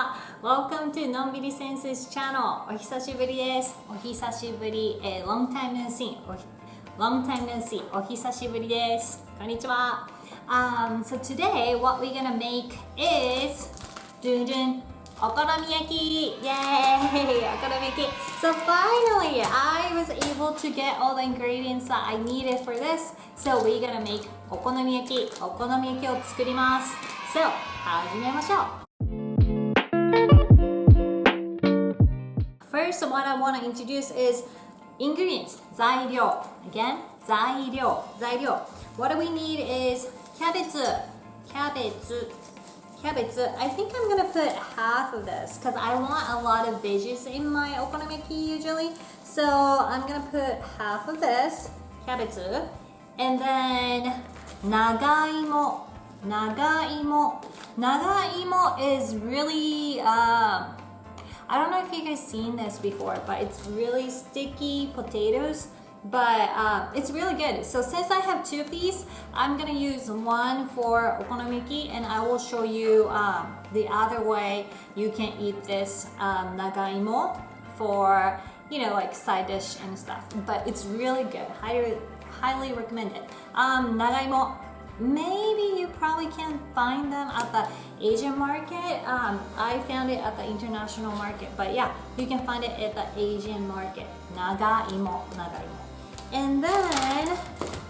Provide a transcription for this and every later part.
は。Welcome to のんびりセンセスチャンネル。お久しぶりです。お久しぶり。Long time no see. Long time no see. お久しぶりです。こんにちは。So today what we're gonna make is お好み焼き Yay! お好み焼き So finally, I was able to get all the ingredients that I needed for this. So we're gonna make お好み焼きお好み焼きを作ります。So, 始めましょう。First, what I want to introduce is ingredients 材料 Again, 材料 What we need is キャベツ I think I'm gonna put half of this because I want a lot of veggies in my okonomiyaki usually. So I'm gonna put half of this キャベツ and then 長芋 is really I don't know if you guys seen this before, but it's really sticky potatoes, but it's really good. So since I have two of these, I'm gonna use one for okonomiyaki, and I will show you the other way you can eat this nagaimo for, you know, like side dish and stuff. But it's really good. Highly recommend it. Nagaimo, maybe you probably can't find them at the Asian market. I found it at the international market, but yeah, you can find it at the Asian market. Nagaimo. And then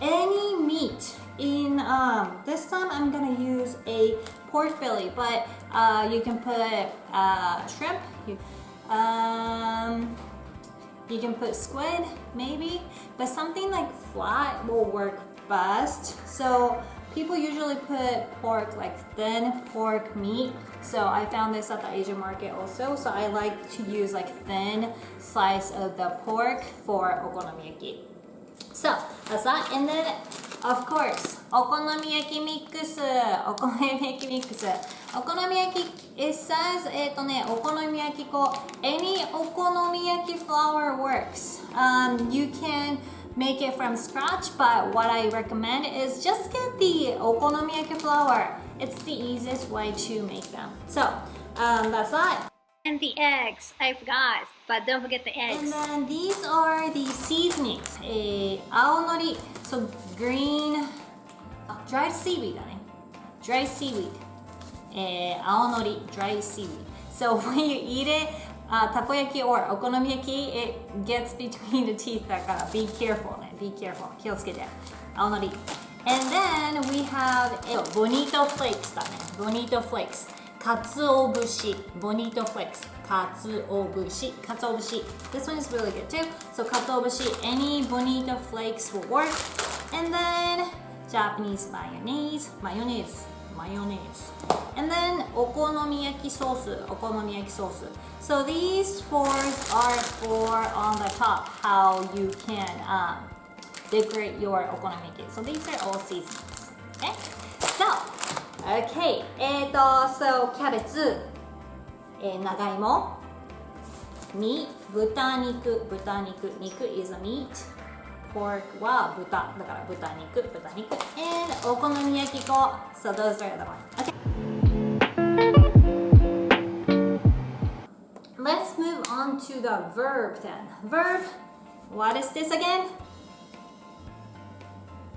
any meat in this time I'm gonna use a pork belly, but you can put shrimp. You can put squid maybe, but something like flat will work best. So people usually put pork, like thin pork meat. So I found this at the Asian market also. So I like to use like thin slice of the pork for okonomiyaki. So that's that. And then of course, okonomiyaki mix. Okonomiyaki, it says, okonomiyaki粉. Any okonomiyaki flour works. You can make it from scratch, but what I recommend is just get the okonomiyaki flour. It's the easiest way to make them. So that's that. And the eggs, I forgot, but don't forget the eggs. And then these are the seasonings. Aonori, so green, dried seaweed. Dried seaweed. Aonori, dried seaweed. So when you eat it, takoyaki or okonomiyaki, it gets between the teeth. Be careful. Be careful. 気をつけて。Aonori. And then we have Bonita flakes. Bonita flakes. かつおぶし Bonita flakes. かつおぶし This one is really good too. So かつおぶし any Bonita flakes will work. And then Japanese mayonnaise. And then お好み焼きソース So these four are for on the top how you can decorate your okonomiyaki. So these are all seasonings. Okay? Okay. So キャベツ、長芋、meat、豚肉 is a meat。pork は豚だから豚肉 and お好み焼き粉 so those are the ones. Okay. Let's move on to the verb then. Verb, what is this again?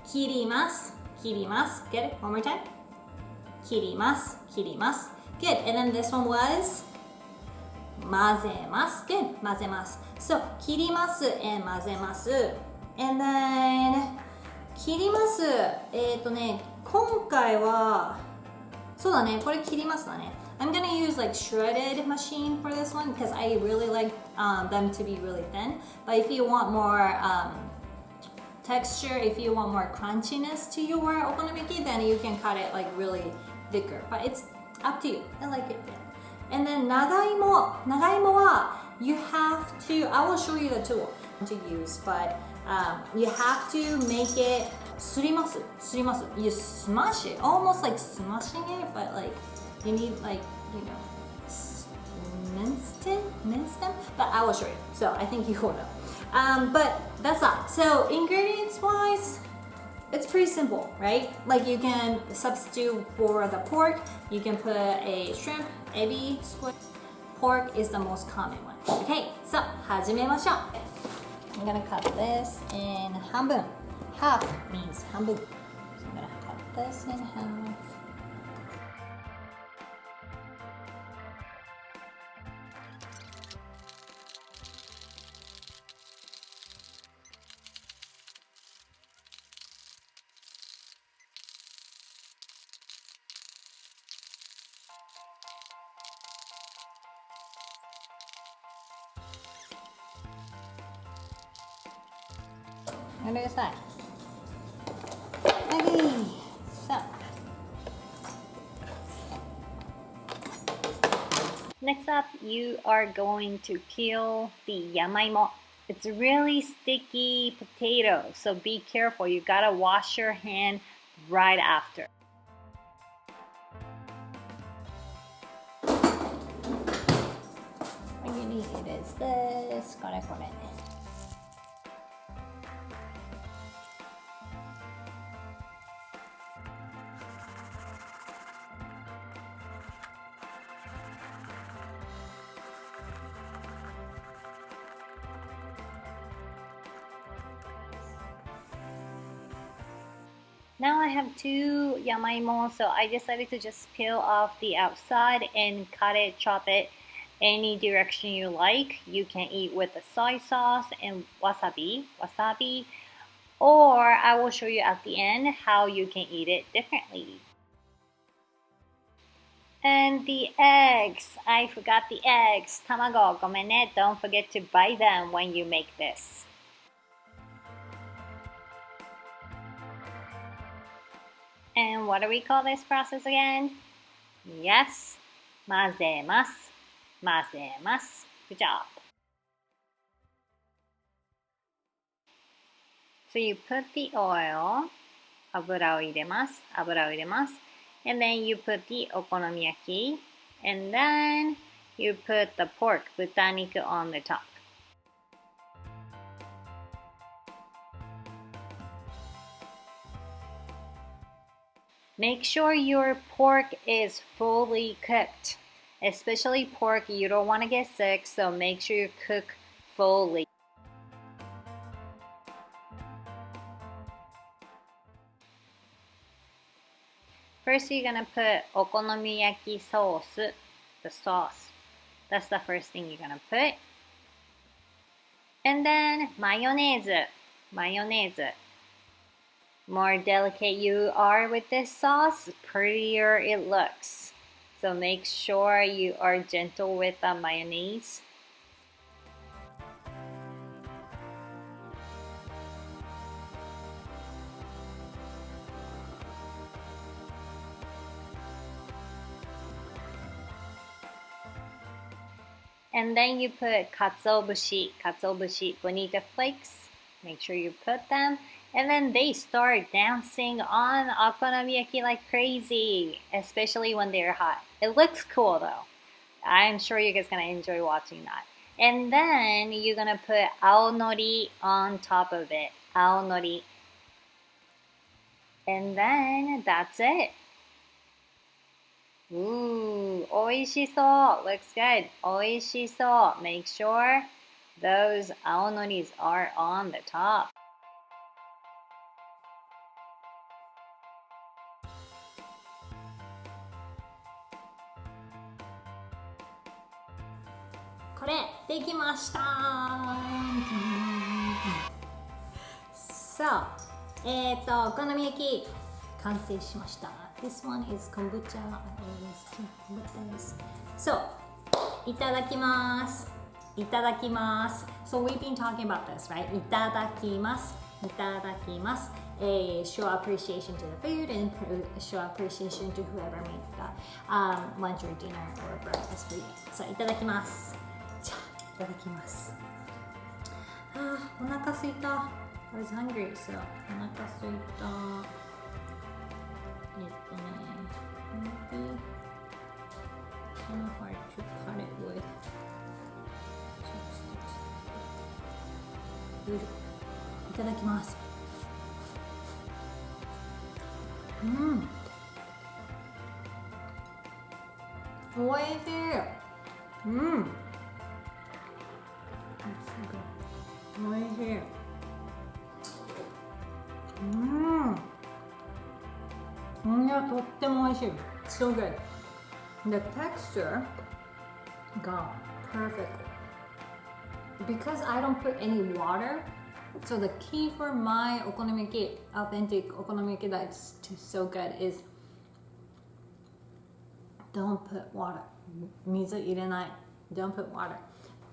切ります Get it? One more time. 切ります Good. And then this one was 混ぜます Good. 混ぜます So 切ります and 混ぜます And then 切ります今回はそうだねこれ切りますだね I'm gonna use like shredded machine for this one because I really like them to be really thin but if you want more texture, if you want more crunchiness to your okonomiyaki then you can cut it like really thicker but it's up to you. I like it. And then 長芋は you have to I will show you the tool to use but you have to make it すります You smash it almost like smashing it but like you need like you know mince them but I will show you so I think you will know but that's that so ingredients wise it's pretty simple, right? Like you can substitute for the pork, you can put a shrimp, ebi, squid. Pork is the most common one. Okay, so 始めましょう。I'm gonna cut this in 半分. Half means 半分. So I'm gonna cut this in half. Other side. Okay, so next up, you are going to peel the Yamaimo. It's a really sticky potato, so be careful. You gotta wash your hand right after. What you need is this. これこれ。Now I have 2 yamaimo, so I decided to just peel off the outside and cut it, chop it any direction you like. You can eat with the soy sauce and wasabi, or I will show you at the end how you can eat it differently. And the eggs, I forgot the eggs. Tamago, ごめんね. Don't forget to buy them when you make this. And what do we call this process again? Yes, 混ぜます. 混ぜます. Good job. So you put the oil, 油を入れます. And then you put the okonomiyaki. And then you put the pork, 豚肉 on the top. Make sure your pork is fully cooked. Especially pork, you don't want to get sick, so make sure you cook fully. First, you're gonna put okonomiyaki sauce, the sauce. That's the first thing you're gonna put. And then mayonnaise. More delicate you are with this sauce, prettier it looks. So make sure you are gentle with the mayonnaise. And then you put かつおぶし, Bonita flakes. Make sure you put them. And then they start dancing on okonomiyaki like crazy, especially when they're hot. It looks cool though. I'm sure you guys gonna enjoy watching that. And then you're gonna put Aonori on top of it. Aonori. And then that's it. Ooh, 美味しそう. Looks good. 美味しそう. Make sure those aonoris are on the top. So, お好み焼き完成しました。This one is kombucha. I always drink kombucha. So, いただきます。So we've been talking about this, right? いただきます。Show appreciation to the food and show appreciation to whoever made that lunch or dinner or breakfast for you. So いただきます。じゃあいただきます。お腹すいた。I was hungry, so お腹すいた。maybe kind of hard to cut it with chopsticks. いただきます。Mm. おいしい。うん。おいしい。いや、とってもおいしい。So good. The texture got perfect. Because I don't put any water, so the key for my okonomiyaki, authentic okonomiyaki that's so good is don't put water. 水入れない. Don't put water.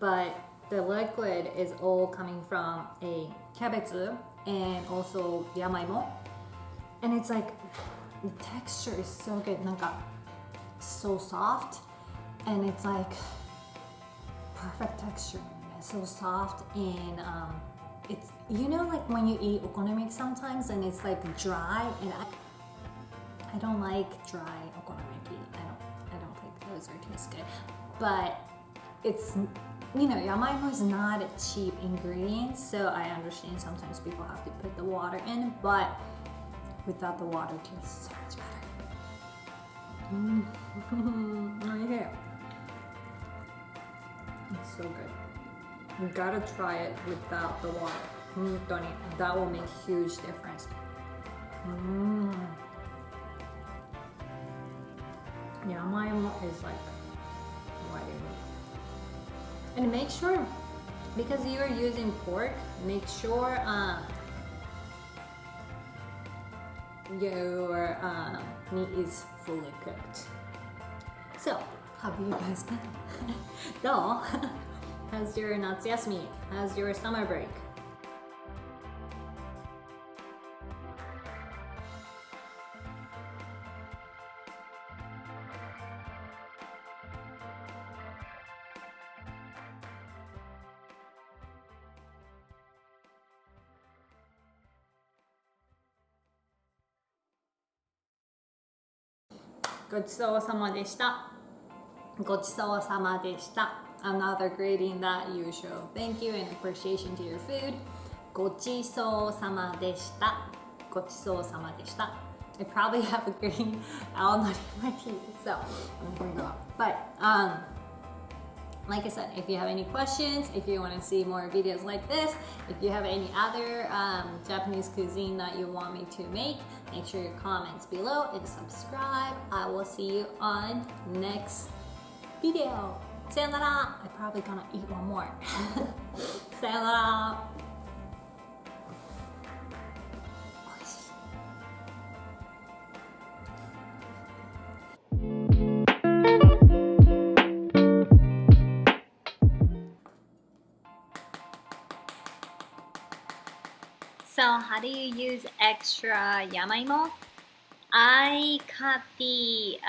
But the liquid is all coming from a cabbage and also Yamaimo. And it's like the texture is so good. なんか so soft and it's like perfect texture. So soft and it's, you know, like when you eat okonomiyaki sometimes and it's like dry, and I don't like dry okonomiyaki. I don't think those are taste good. But it's, you know, Yamaimo is not a cheap ingredient, so I understand sometimes people have to put the water in, but without the water it tastes so much better. Yeah. It's so good. You gotta try it without the water. That will make a huge difference. Yamaimo is like white. And make sure, because you are using pork, make sure your meat is fully cooked. So, how have you guys been? どう? How's your 夏休み? How's your summer break? Good ごちそうさまでした. ごちそうさまでした. Another greeting that you show thank you and appreciation to your food. ごちそうさまでした. ごちそうさまでした. I probably have a green Aonori in my teeth, so I'm going to go. But like I said, if you have any questions, if you want to see more videos like this, if you have any other Japanese cuisine that you want me to make sure you comments below and subscribe. I will see you on next video. さよなら. I'm probably gonna eat one more. さよなら. So how do you use extra yamaimo? I cut the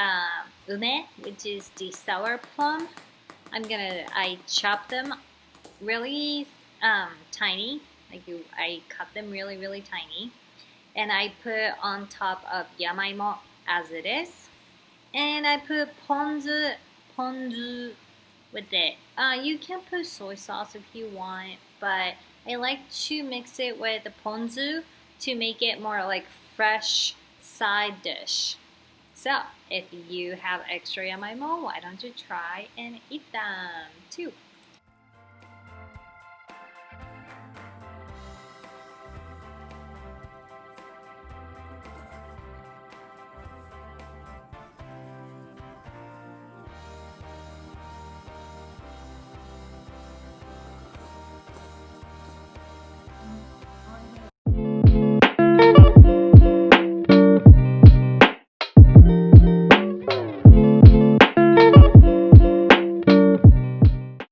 ume, which is the sour plum. I chop them really tiny. I cut them really tiny. And I put on top of yamaimo as it is. And I put ponzu with it. You can put soy sauce if you want, but I like to mix it with the ponzu to make it more like fresh side dish. So if you have extra yamaimo, why don't you try and eat them too?